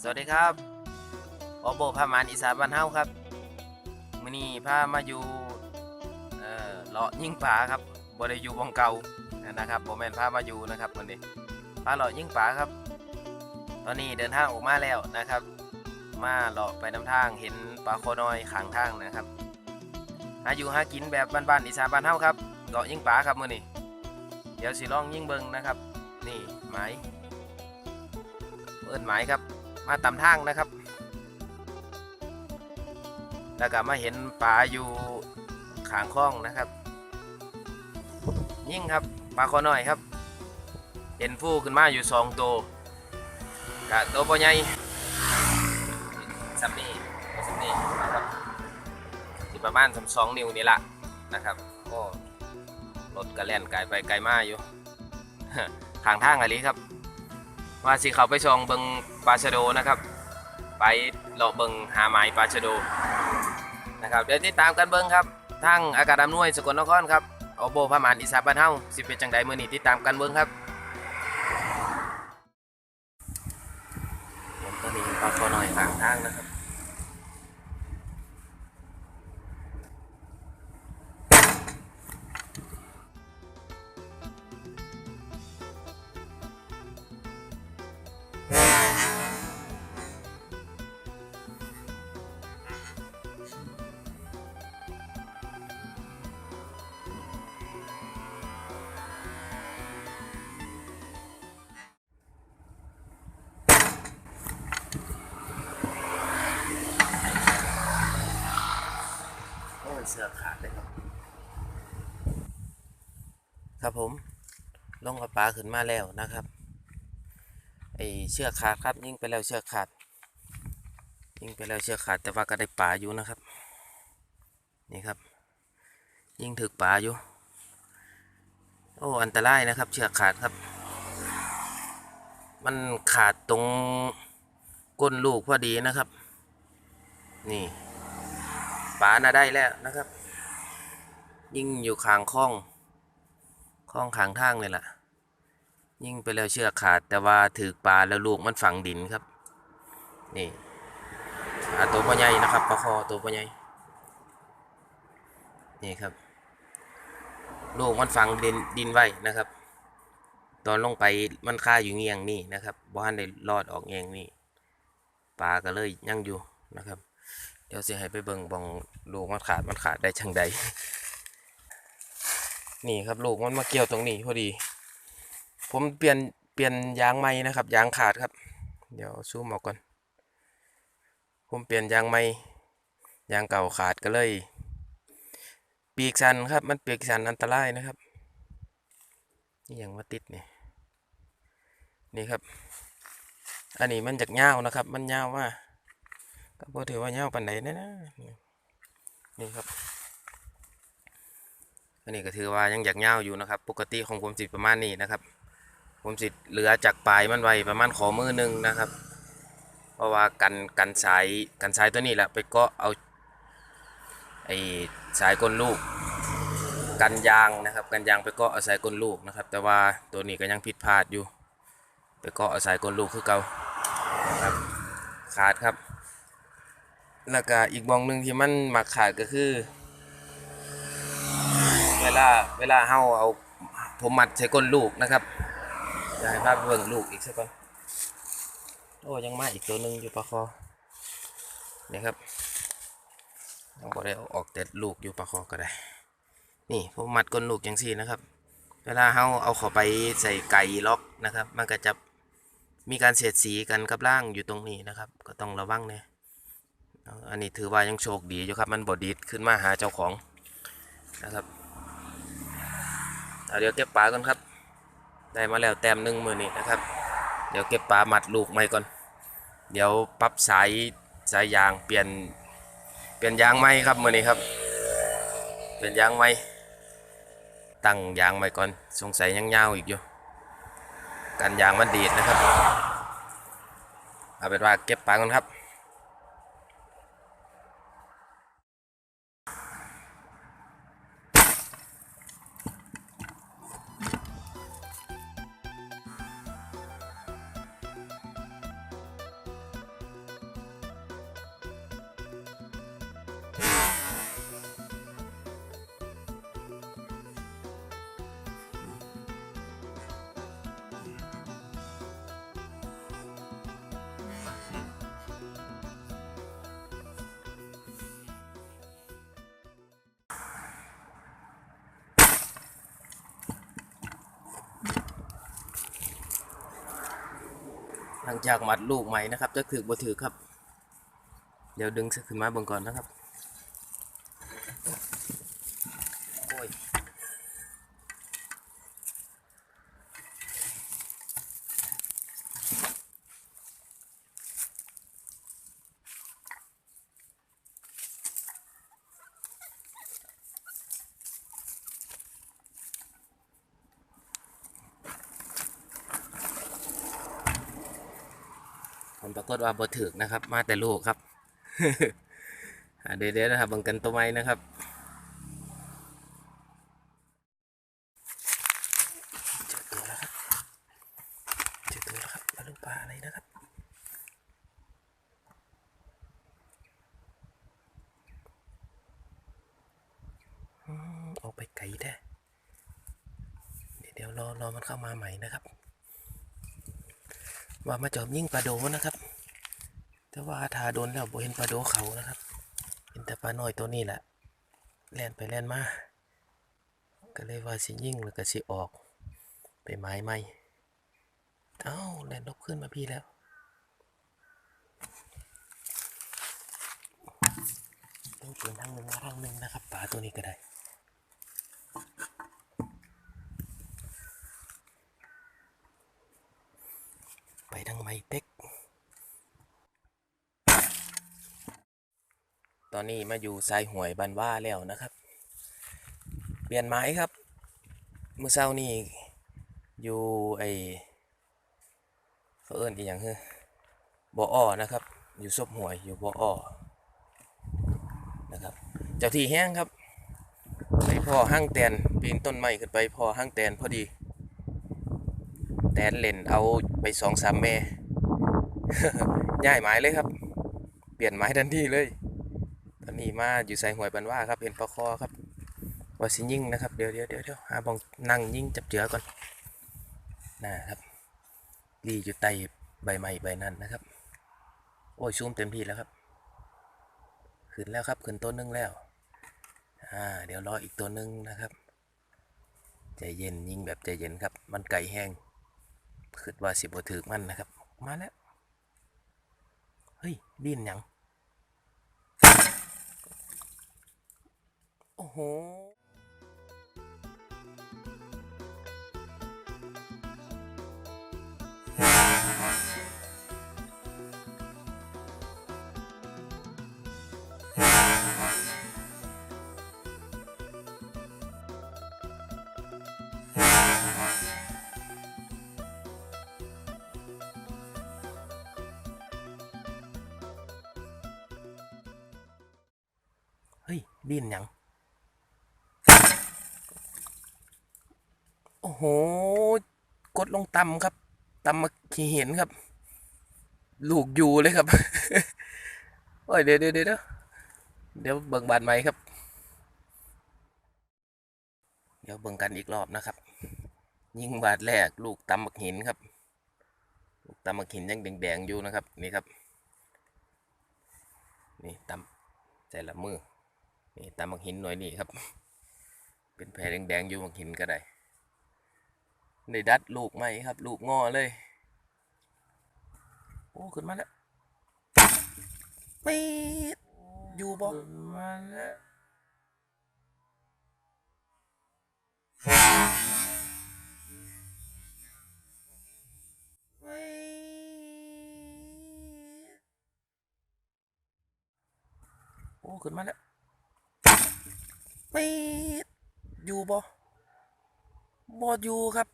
สวัสดีครับอโบพามานอีสานบ้านเฮาครับมื้อนี้พามาอยู่เลาะยิงปลาครับบ่ได้อยู่วงเก่านะครับบ่แม่นพามาอยู่นะครับมื้อนี้พาเลาะยิงปลาครับตอนนี้เดินทางออกมาแล้วนะครับมาเลาะไปนำทางเห็นปลาโคน้อยข้างทางนะครับหาอยู่หากินแบบบ้านๆอีสานบ้านเฮาครับเลาะยิงปลาครับมื้อนี้เดี๋ยวสิลองยิงเบิ่งนะครับนี่หมายเอิ้นหมายครับมาตามทางนะครับแล้วก็มาเห็นปลาอยู่ข้างคลองนะครับยิ่งครับปลาคอน้อยครับเห็นฟูขึ้นมาอยู่2 ตัวกะตัวใหญ่สับนี่นะครับที่ประมาณ2 นิ้วนี่ละนะครับก็รถกระแล่นไกลไปไกลมาอยู่ ข้างทางอะไรครับว่าสิเขาไปชองเบิงปลาชะโดนะครับไปเลาะเบิงหาไม้ปลาชะโดนะครับเดี๋ยวติดตามกันเบิงครับทั้งอากาศอำนวยสกลนครครับอโบพามานอีสานบ้านเฮาสิเป็นจังใดมื้อนี้ติดตามกันเบิงครับตอนนี้ปลาคอน้อยข้างทางนะครับโอ้ยเสือขาดเลยครับครับผมลงกับปลาขึ้นมาแล้วนะครับไอเชือกขาดครับยิงไปแล้วเชือกขาดแต่ว่าก็ได้ปลาอยู่นะครับนี่ครับยิงถึกปลาอยู่โอ้อันตรายนะครับเชือกขาดครับมันขาดตรงก้นลูกพอดีนะครับนี่ปลาน่ะได้แล้วนะครับยิงอยู่ข้างคลองข้างทางเลยล่ะยิงไปแล้วเชือกขาดแต่ว่าถือปลาแล้วลูกมันฝังดินครับนี่ปลาตัวใหญ่นะครับปลาคอตัวใหญ่นี่ครับลูกมันฝังดินไว้นะครับตอนลงไปมันคาอยู่เงียงนี่นะครับบ้านได้รอดออกเงียงนี่ปลาก็เลยยังอยู่นะครับเดี๋ยวสิให้ไปเบิ่งบองลูกมันขาดได้ช่างใดนี่ครับลูกมันมาเกี่ยวตรงนี้พอดีผมเปลี่ยนยางใหม่นะครับยางขาดครับเดี๋ยวซูมออกก่อนผมเปลี่ยนยางใหม่ยางเก่าขาดก็เลยปีกสันครับมันปีกสันอันตรายนะครับนี่ยังมาติดนี่ครับอันนี้มันจากเงานะครับมันเงาว่าก็พอถือว่าเงาปันไหนนะนี่ครับอันนี้ก็ถือว่ายังอยากเงาอยู่นะครับปกติของผมสิประมาณนี้นะครับผมสิเหลือจากปลายมันไว้ประมาณขอมือนึงนะครับเพราะว่ากันสายตัวนี้แหละไปเกาะเอาไอ้สายก้นลูกกันยางนะครับกันยางไปเกาะเอาสายก้นลูกนะครับแต่ว่าตัวนี้ก็ยังผิดพลาดอยู่ไปเกาะเอาสายก้นลูกคือเก่าครับขาดครับแล้วก็อีกบองหนึ่งที่มันมักขาดก็คือเวลาเฮาเอาผมมัดใส่ก้นลูกนะครับจะให้ภาพเบิ่งลูกอีกสักก่อนโอ้ยังมาอีกตัวหนึ่งอยู่ปลาคอนี่ครับต้องบอกได้เอาออกแต่ลูกอยู่ปลาคอก็ได้นี่ผมมัดก้นลูกอย่างซี่นะครับเวลาเฮาเอาเข้าไปใส่ไก่ล็อกนะครับมันก็จะมีการเสียดสีกันกับร่างอยู่ตรงนี้นะครับก็ต้องระวังนะอันนี้ถือว่ายังโชคดีอยู่ครับมันบดดีดขึ้นมาหาเจ้าของนะครับเดี๋ยวเก็บปลาก่อนครับได้มาแล้วแต้มหนึ่งมือนี้นะครับเดี๋ยวเก็บปลามัดลูกใหม่ก่อนเดี๋ยวปรับสายยางเปลี่ยนยางใหม่ครับมือนี้ครับเปลี่ยนยางใหม่ตั้งยางใหม่ก่อนสงสัยยังยาวอีกอยู่กันยางมันดีดนะครับเอาเป็นว่าเก็บปลาก่อนครับ ลังจากมัดลูกใหม่นะครับจะถือบ่ถือครับเดี๋ยวดึงขึ้นมาเบิ่งก่อนนะครับโอ้ยผลปรากฏว่าบ่ถือนะครับมาแต่ลูกครับ เดี๋ยวนะครับเบิ่งกันตัวใหม่นะครับเจอตัวแล้วครับเจอตัวแล้วครับมาลูกปลาอะไรนะครับออกไปไกลแท้เดี๋ยวรอมันเข้ามาใหม่นะครับว่ามาจอบยิ่งปลาโดนะครับแต่ว่าทาโดนแล้วบ่เห็นปลาโดเขานะครับเห็นแต่ปลาน้อยตัวนี้แหละแล่นไปแล่นมาก็เลยว่าสิยิ่งแล้วก็สิออกไปไม้ใหม่เอ้าแล่นลบขึ้นมาพี่แล้วต้องเปลี่ยนทางหนึ่งมาทางหนึ่งนะครับปลาตัวนี้ก็ได้ไปทางไม้เต็กตอนนี้มาอยู่ทรายหวยบันว่าแล้วนะครับเปลี่ยนไม้ครับเมื่อเช้านี้อยู่เขาเอิ้นอีกอย่างคือบ่ออ้อนะครับอยู่ซบหวยอยู่บ่ออ้อนะครับเจ้าที่แห้งครับไปพอห้างแตนปีนต้นไม้ขึ้นไปพอห้างแตนพอดีแตนเล่นเอาไป2-3 แม่ ย้ายไม้เลยครับเปลี่ยนไม้ทันทีเลยตอนนี้มาอยู่ใส่หวยบันว่าครับเห็นปลาคอครับว่าสิยิ่งนะครับเดี๋ยวหาบองนั่งยิ่งจับเจือก่อนนะครับรีอยู่ใต้ใบไม้ใบนั้นนะครับโอ้ยซูมเต็มที่แล้วครับขึ้นแล้วครับขึ้นตัวนึงแล้วเดี๋ยวรออีกตัวนึงนะครับใจเย็นยิ่งแบบใจเย็นครับมันไก่แห้งคิดว่าสิบ่ถือมันนะครับมาแล้วเฮ้ยดิ้นยังโอ้โหเฮ้ยดิ้นยังโอ้โหกดลงต่ำครับต่ำมาขี้เห็นครับลูกอยู่เลยครับ โอ้ยเดี๋ยวเบิ่งบาดไหมครับเดี๋ยวเบิ่งกันอีกรอบนะครับยิงบาดแรกลูกตำบักหินครับลูกตำบักหินยังแดงๆอยู่นะครับนี่ครับนี่ตำแต่ละมือนี่ตำบักหินหน่อยนี่ครับเป็นแผลแดงๆอยู่บักหินก็ได้ในดัดลูกไหมครับลูกงอเลยโอ้ขึ้นมาแล้วไม่อยู่บ่มาแล้วโอ้ขึ้นมาแล้วไม่อยู่บ่อยู่ครับ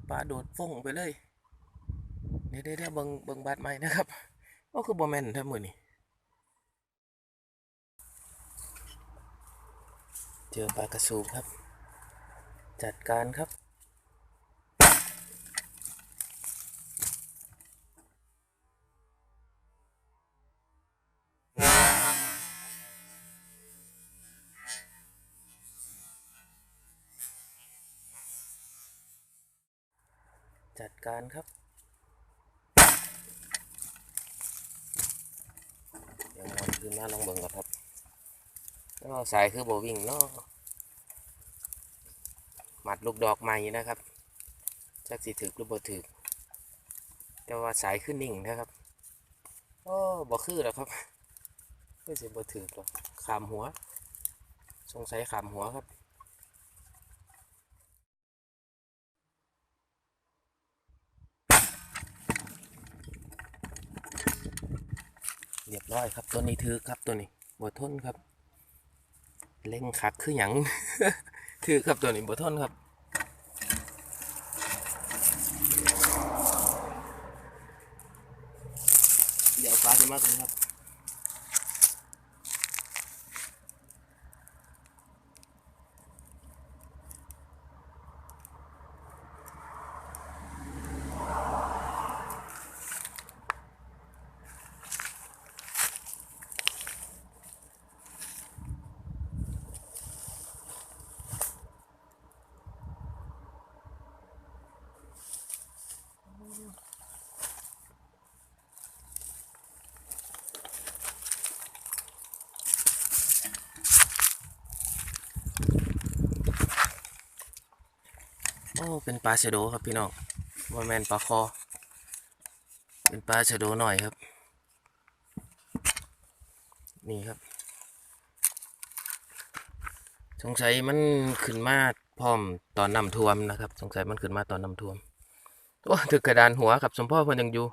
ปลาโดดฟงไปเลยเดี๋ยวเบิ่งบาดไหมนะครับก็คือบ่แม่นแท้มือนี่เจอปลากระสูบครับจัดการครับจัดการครับเดี๋ยวมันขึ้นมาลองเบิ่งก่อนครับสายคือโบวิ่งเนาะมัดลูกดอกใหม่นะครับ จักสิถึกหรือบ่ถึกแต่ว่าสายขึ้นนิ่งนะครับโอ้บ่คือแล้วครับไม่สิบ่ถึกหรอกขามหัวสงสัยขามหัวครับเรียบร้อยครับตัวนี้ถือครับตัวนี้บ่ทนครับเล่งคักคือหยัง ถือครับตัวนี้บ่ทนครับเดี๋ยวปลาจะมากันครับโอ้เป็นปลาชะโดครับพี่น้องบ่แม่นปลาคอเป็นปลาชะโดหน่อยครับนี่ครับสงสัยมันขึ้นมาพร้อมตอนน้ำท่วมนะครับสงสัยมันขึ้นมาตอนน้ำท่วมโอ้ถึกกระดานหัวครับสมพ่อเพิ่นยังอยู่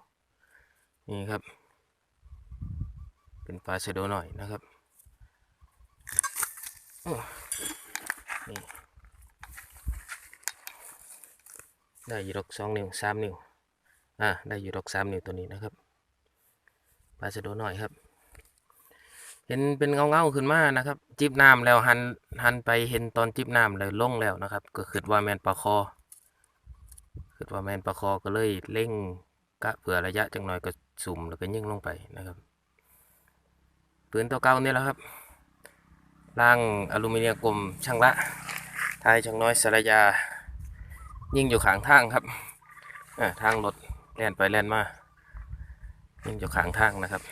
นี่ครับเป็นปลาชะโดหน่อยนะครับนี่ได้อยู่ดอก2 นิ้ว3 นิ้วได้อยู่ดอก3 นิ้วตัวนี้นะครับปลาชะโดหน่อยครับเห็นเป็นเงาขึ้นมานะครับจิบน้ำแล้วหันไปเห็นตอนจิบน้ำเลยลงแล้วนะครับก็คิดว่าแมนปลาคอก็เลยเร่งกะเผื่อระยะจังหน่อยก็สุ่มแล้วก็ยิงลงไปนะครับปืนตัวเก่านี่แหละครับร่างอลูมิเนียมกลมช่างละทายช่างน้อยสารยายิงอยู่ข้างทางครับทางรถแล่นไปแล่นมายิงอยู่ข้างทางนะครับ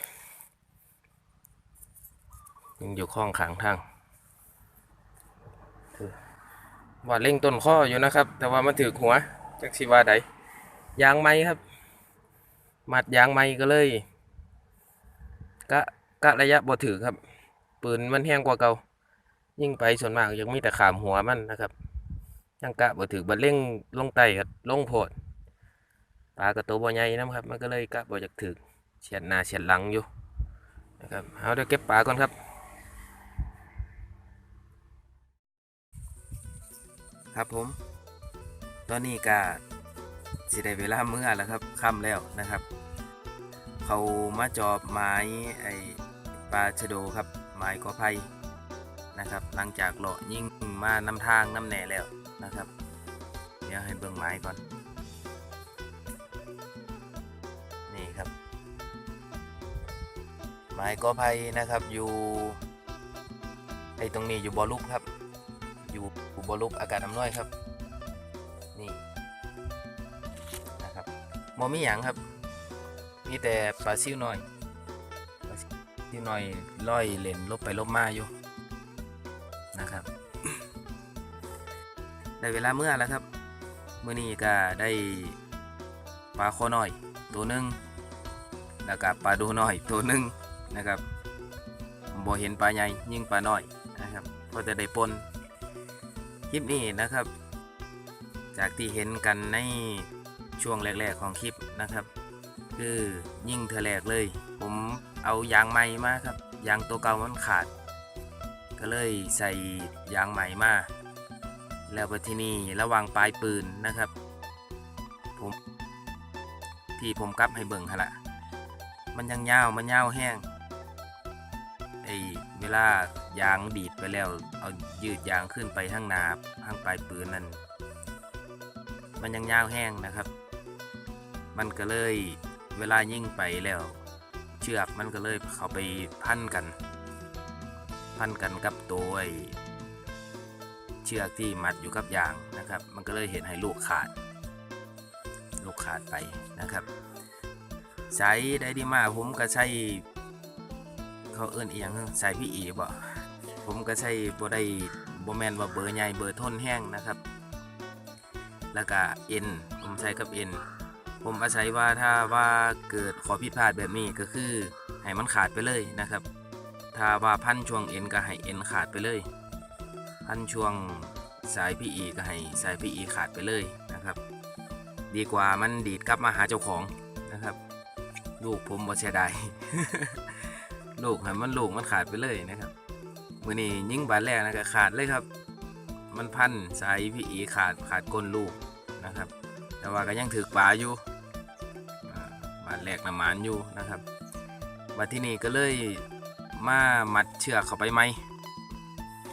ยิงอยู่ข้องข้างทางว่าเล่งต้นข้ออยู่นะครับแต่ว่ามันถือหัวจักสิว่าใดยางไม้ครับมัดยางไม้ก็เลยกะระยะบ่ถือครับปืนมันแห้งกว่าเก่ายิ่งไปส่วนมากยังมีแต่ขามหัวมันนะครับยังกะบ่ถือบัดเล่งลงไตกับลงโพดปลากระตัวบ่ใหญ่นะครับมันก็เลยกะบ่อยากถือเฉียดหน้าเฉียดหลังอยู่นะครับเอาเดี๋ยวเก็บปลาก่อนครับครับผมตอนนี้ก็สิได้เวลาเมื่อแล้วครับค่ำแล้วนะครับเขามาจอบไม้ไอปลาชะโดครับไม้กอไผ่นะครับหลังจากเลาะยิ่งมานำทางน้ำแหน่แล้วนะครับเดี๋ยวให้เบิ่งไม้ก่อนนี่ครับไม้กอไผ่นะครับอยู่ไอตรงนี้อยู่บ่อลุกครับอยู่บ่อลุกอากาศอำนวยครับนี่นะครับมอมีหยังครับมีแต่ปลาซิวน้อยลอยเล่นลบไปลบมาอยู่นะครับได้เวลาเมื่อแล้วครับมื้อนี้ก็ได้ปลาคอน้อยตัวหนึ่งแล้วก็ปลาดูน้อยตัวหนึ่งนะครับบ่เห็นปลาใหญ่ยิ่งปลาน้อยนะครับก็จะได้ปนคลิปนี้นะครับจากที่เห็นกันในช่วงแรกๆของคลิปนะครับคือยิ่งเธอแรกเลยผมเอายางใหม่มาครับยางตัวเก่ามันขาดก็เลยใส่ยางใหม่มาแล้วไปที่นี่ระหว่างปลายปืนนะครับที่ผมกลับให้เบิ่งฮะละมันยังยาวแห้งเวลายางดีดไปแล้วเอายืดยางขึ้นไปทางหน้าทางปลายปืนนั่นมันยังยาวแห้งนะครับมันก็เลยเวลายิ่งไปแล้วเชือกมันก็เลยเข้าไปพันกันกับตัวเชือกที่มัดอยู่กับยางนะครับมันก็เลยเห็นให้ลูกขาดไปนะครับใช้ได้ดีมากผมก็ใช้เขาเอื้นเอียงใส่พี่อีบ่ผมก็ใช้บ่ได้บ่แม่นว่าเบอร์ใหญ่เบอร์ทนแห้งนะครับ แล้วก็เอ็นผมใช้กับเอ็นผมอาศัยว่าถ้าว่าเกิดขอผิดพลาดแบบนี้ก็คือให้มันขาดไปเลยนะครับถ้าว่าพันช่วงเอ็นก็ให้เอ็นขาดไปเลยพันช่วงสาย PE ก็ให้สาย PE ขาดไปเลยนะครับดีกว่ามันดีดกลับมาหาเจ้าของนะครับลูกผมบ่เสียดาย ลูกให้มันลูกมันขาดไปเลยนะครับมื้อนี้ยิงบาดแรกนะก็ขาดเลยครับมันพันสาย PE ขาดก้นลูกนะครับแต่ว่าก็ยังถือปลาอยู่บาดแรกน้ำมันอยู่นะครับบัดที่นี่ก็เลยมามัดเชือกเข้าไปไหม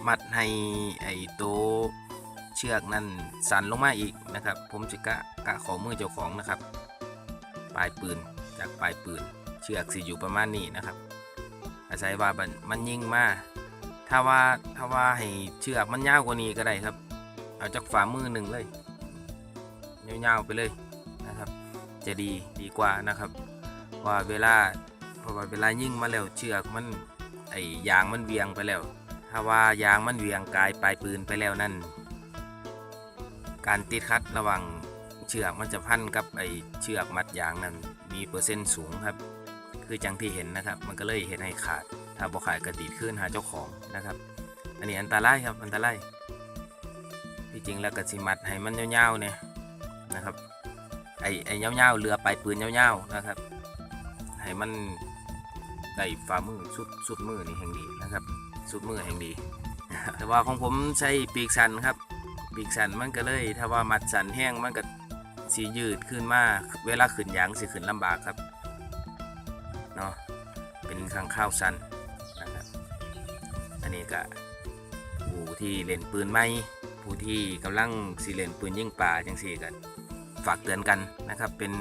มัดให้ไอ้ตัวเชือกนั่นสั่นลงมาอีกนะครับผมจะกะขอมือเจ้าของนะครับปลายปืนจากปลายปืนเชือกสิอยู่ประมาณนี้นะครับอาศัยว่ามันยิงมาถ้าว่าให้เชือกมันยาวกว่านี้ก็ได้ครับเอาจากฝ่ามือหนึ่งเลยยาวๆไปเลยนะครับจะดีกว่านะครับว่าเวลายิงมาแล้วเชือกมันไอ้ยางมันเวียงไปแล้วถ้าว่ายางมันเวียงกายปลายปืนไปแล้วนั่นการติดคัดระหว่างเชือกมันจะพันกับไอ้เชือกมัดยางนั้นมีเปอร์เซ็นต์สูงครับคือจังที่เห็นนะครับมันก็เลยเห็นให้ขาดถ้าบ่ขาดก็ดีดขึ้นหาเจ้าของนะครับอันนี้อันตรายครับอันตรายที่จริงแล้วก็สิมัดให้มันยาวๆเนี่ยนะครับไอ้ยาวๆเรือปลายปืนยาวๆนะครับให้มันได้ฝ่ามือสุดมือนี่แห่งดีนะครับสุดมือแห่งดี แต่ว่าของผมใช้ปีกสันครับปีกสันมันก็เลยถ้าว่ามัดสันแห้งมันก็สียืดขึ้นมาเวลาขึ้นยางสิขึ้นลำบากครับเนาะเป็นข้างข้าวสันนะครับอันนี้ก็ผู้ที่เล่นปืนไม่ผู้ที่กำลังสิเล่นปืนยิงปลาจังสี่กันฝากเตือนกันนะครับเป็น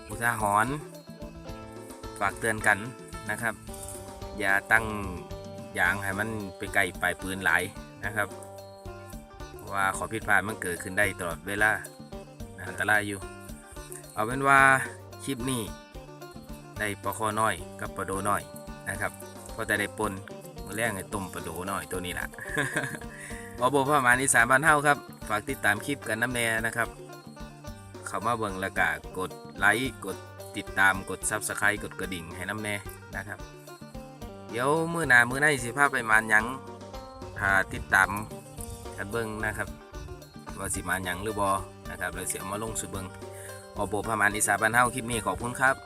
อุทาหรณ์ฝากเตือนกันนะครับอย่าตั้งยางให้มันไปไกลปลายปืนหลายนะครับว่าขอผิดพลาดมันเกิดขึ้นได้ตลอดเวลาอันตรายอยู่เอาเป็นว่าคลิปนี้ได้ปลาคอน้อยกับปลาโดน้อยนะครับก็จะได้ปนมื้อแรกให้ต้มปลาโดน้อยตัวนี้แหละ อโบประมาณนี้3บ้านเฮาครับฝากติดตามคลิปกันน้ำแน่นะครับเข้ามาเบิ่งแล้วก็กดไลค์กดติดตามกด Subscribe กดกระดิ่งให้น้ำแน่นะครับเดี๋ยวมื้อหน้ามื้อไหนสิพาไปมานหยังถ้าติดตามกันเบิ่งนะครับว่าสิมานหยังหรือบ่นะครับแล้วสิเอามาลงสู่เบิ่งอโบประมาณนี้3บ้านเฮาคลิปนี้ขอบคุณครับ